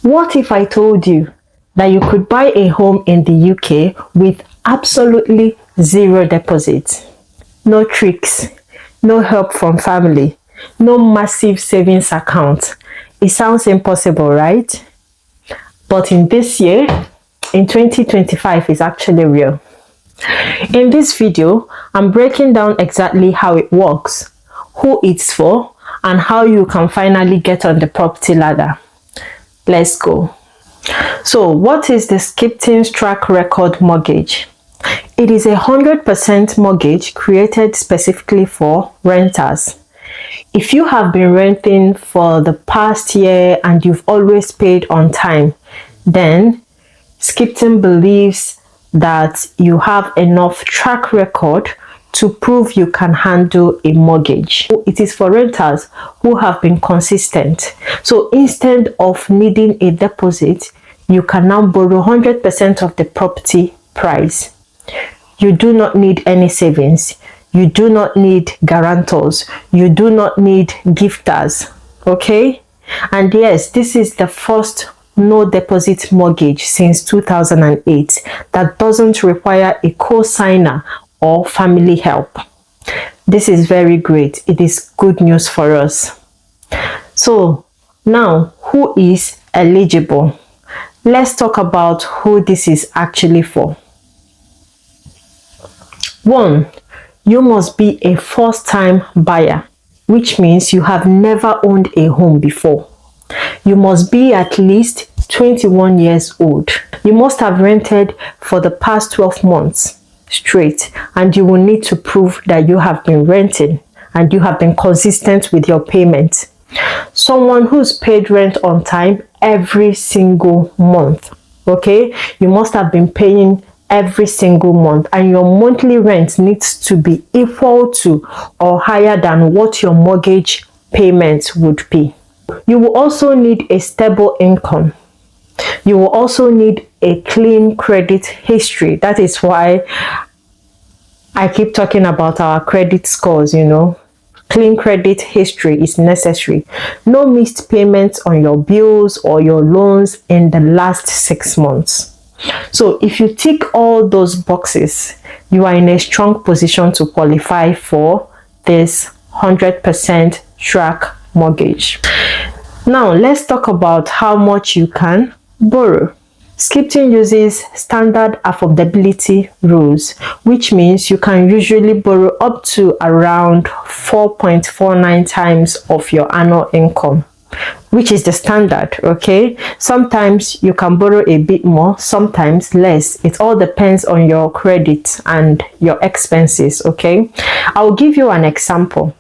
What if I told you that you could buy a home in the UK with absolutely zero deposit? No tricks, no help from family, no massive savings account. It sounds impossible, right? But in this year, in 2025, it's actually real. In this video, I'm breaking down exactly how it works, who it's for, and how you can finally get on the property ladder. Let's go. So, what is the Skipton's track record mortgage? It is 100% mortgage created specifically for renters. If you have been renting for the past year and you've always paid on time, then Skipton believes that you have enough track record to prove you can handle a mortgage. It is for renters who have been consistent. So instead of needing a deposit, you can now borrow 100% of the property price. You do not need any savings. You do not need guarantors. You do not need gifters. Okay? And yes, this is the first no deposit mortgage since 2008 that doesn't require a co-signer or family help. This is very great. It is good news for us. So now, who is eligible? Let's talk about who this is actually for. 1. You must be a first-time buyer, which means you have never owned a home before. You must be at least 21 years old. You must have rented for the past 12 months straight, and you will need to prove that you have been renting and you have been consistent with your payment. Someone who's paid rent on time every single month. Okay, you must have been paying every single month, and your monthly rent needs to be equal to or higher than what your mortgage payment would be. You will also need a stable income. You will also need a clean credit history. That is why I keep talking about our credit scores, Clean credit history is necessary. No missed payments on your bills or your loans in the last 6 months. So if you tick all those boxes, you are in a strong position to qualify for this 100% track mortgage. Now let's talk about how much you can borrow. Skipton uses standard affordability rules, which means you can usually borrow up to around 4.49 times of your annual income, which is the standard. Okay, sometimes you can borrow a bit more, sometimes less. It all depends on your credit and your expenses. Okay, I'll give you an example.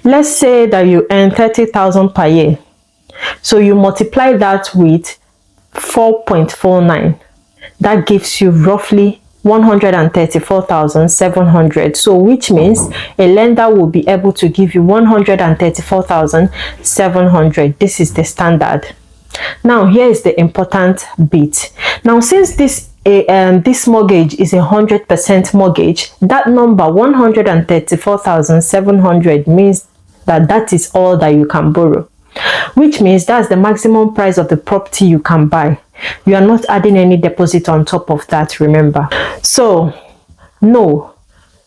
Let's say that you earn 30,000 per year, so you multiply that with 4.49. that gives you roughly 134,700. So which means a lender will be able to give you 134,700. This is the standard. Now here is the important bit. Now since this mortgage is 100% mortgage, that number 134,700 means that is all that you can borrow, which means that's the maximum price of the property you can buy. You are not adding any deposit on top of that, remember. So no,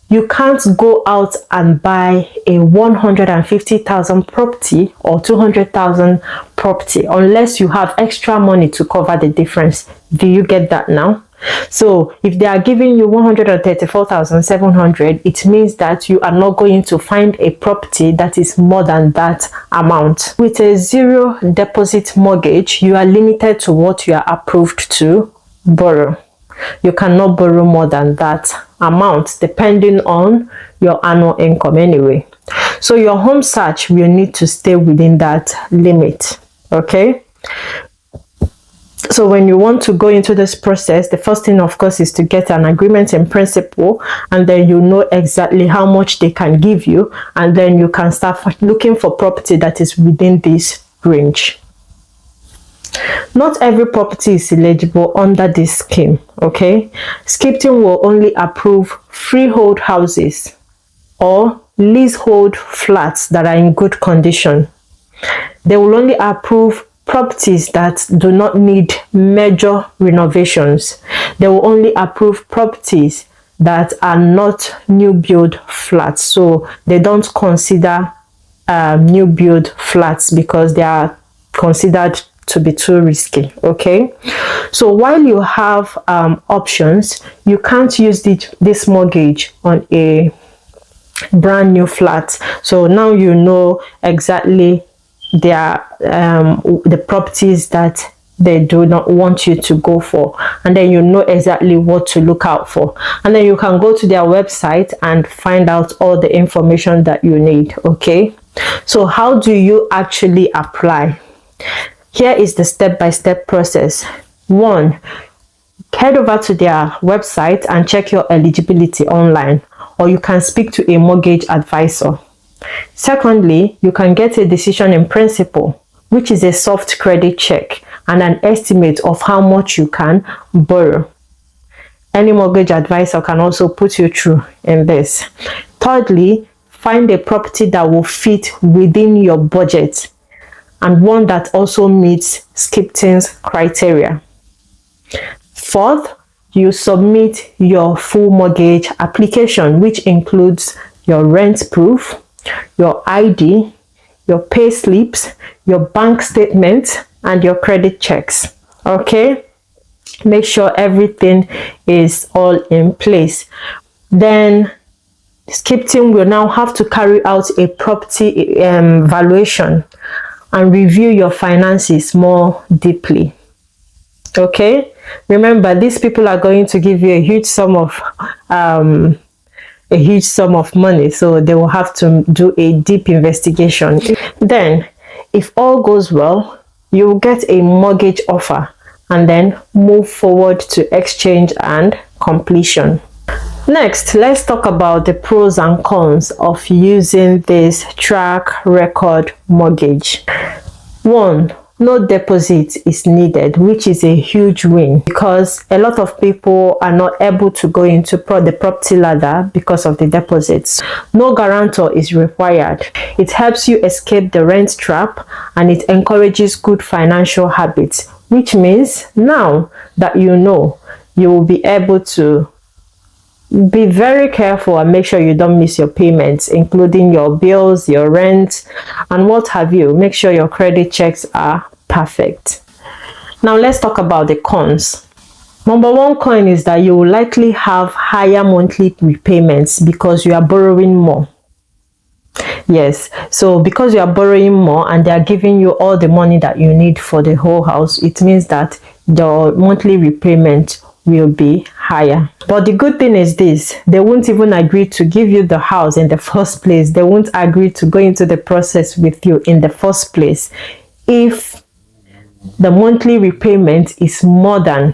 you can't go out and buy a 150,000 property or 200,000 property unless you have extra money to cover the difference. Do you get that now? So if they are giving you 134,700, it means that you are not going to find a property that is more than that amount. With a zero deposit mortgage, you are limited to what you are approved to borrow. You cannot borrow more than that amount depending on your annual income anyway. So your home search will need to stay within that limit. Okay, so when you want to go into this process, the first thing of course is to get an agreement in principle, and then you know exactly how much they can give you, and then you can start looking for property that is within this range. Not every property is eligible under this scheme. Okay, Skipton will only approve freehold houses or leasehold flats that are in good condition. They will only approve properties that do not need major renovations. They will only approve properties that are not new build flats. So they don't consider new build flats because they are considered to be too risky. Okay, so while you have options, you can't use this mortgage on a brand new flat. So now you know exactly the properties that they do not want you to go for, and then you know exactly what to look out for, and then you can go to their website and find out all the information that you need. Okay, so how do you actually apply? Here is the step-by-step process. 1, head over to their website and check your eligibility online, or you can speak to a mortgage advisor. Secondly, you can get a decision in principle, which is a soft credit check and an estimate of how much you can borrow. Any mortgage advisor can also put you through in this. Thirdly, find a property that will fit within your budget and one that also meets Skipton's criteria. Fourth, you submit your full mortgage application, which includes your rent proof, your ID, your pay slips, your bank statement, and your credit checks. Okay, make sure everything is all in place. Then Skipton will now have to carry out a property valuation and review your finances more deeply. Okay, remember, these people are going to give you a huge sum of money, so they will have to do a deep investigation. Then, if all goes well, you will get a mortgage offer and then move forward to exchange and completion. Next, let's talk about the pros and cons of using this track record mortgage. 1, no deposit is needed, which is a huge win because a lot of people are not able to go into the property ladder because of the deposits. No guarantor is required. It helps you escape the rent trap and it encourages good financial habits, which means now that you know, you will be able to be very careful and make sure you don't miss your payments, including your bills, your rent, and what have you. Make sure your credit checks are perfect. Now let's talk about the cons. Number 1 con is that you will likely have higher monthly repayments because you are borrowing more. Yes, so because you are borrowing more and they are giving you all the money that you need for the whole house, it means that the monthly repayment will be higher. But the good thing is this: they won't even agree to give you the house in the first place. They won't agree to go into the process with you in the first place if the monthly repayment is more than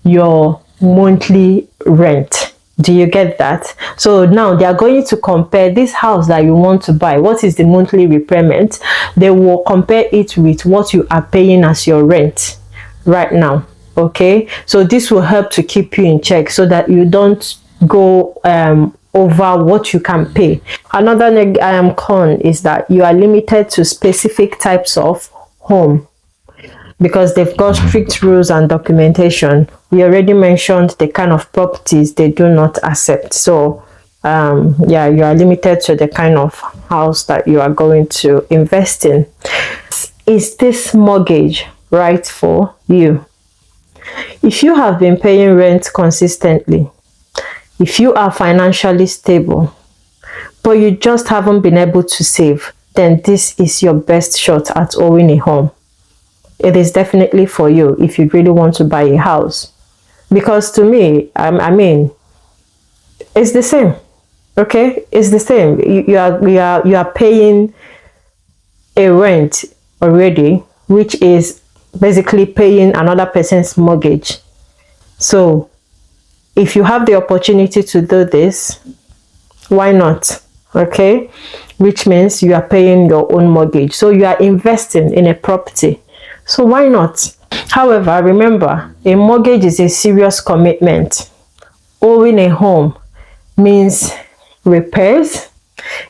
your monthly rent. Do you get that? So now they are going to compare this house that you want to buy. What is the monthly repayment? They will compare it with what you are paying as your rent right now. Okay, so this will help to keep you in check so that you don't go over what you can pay. Another con is that you are limited to specific types of home because they've got strict rules and documentation. We already mentioned the kind of properties they do not accept. So yeah, you are limited to the kind of house that you are going to invest in. Is this mortgage right for you? If you have been paying rent consistently, if you are financially stable, but you just haven't been able to save, then this is your best shot at owning a home. It is definitely for you if you really want to buy a house. Because to me, I mean, it's the same. Okay, it's the same. You are paying a rent already, which is basically paying another person's mortgage. So if you have the opportunity to do this, why not? Okay, which means you are paying your own mortgage, so you are investing in a property, so why not? However, remember, a mortgage is a serious commitment. Owning a home means repairs,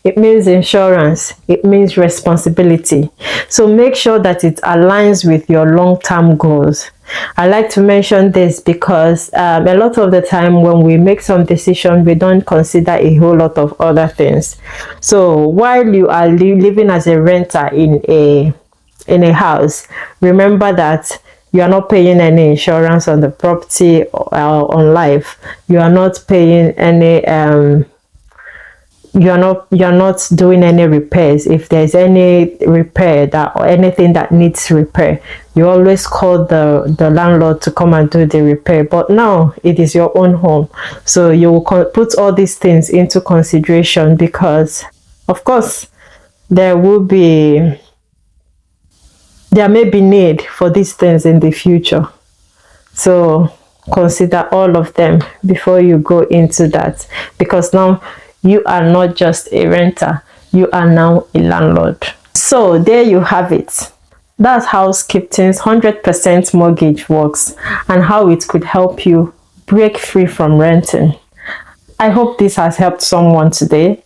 It means insurance. It means responsibility. So make sure that it aligns with your long-term goals. I like to mention this because a lot of the time when we make some decisions, we don't consider a whole lot of other things. So while you are living as a renter in a house, remember that you are not paying any insurance on the property or on life. You are not paying any you're not doing any repairs. If there's any repair that or anything that needs repair, you always call the landlord to come and do the repair. But now it is your own home, so you will put all these things into consideration, because of course there may be need for these things in the future. So consider all of them before you go into that, because now you are not just a renter, you are now a landlord. So there you have it. That's how Skipton's 100% mortgage works and how it could help you break free from renting. I hope this has helped someone today.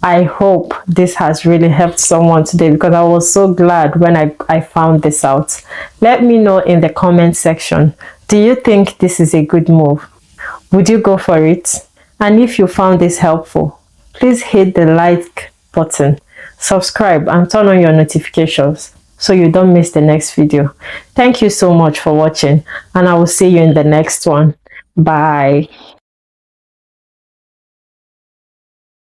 I hope this has really helped someone today, because I was so glad when I found this out. Let me know in the comment section. Do you think this is a good move? Would you go for it? And if you found this helpful, please hit the like button, subscribe, and turn on your notifications so you don't miss the next video. Thank you so much for watching, and I will see you in the next one. Bye.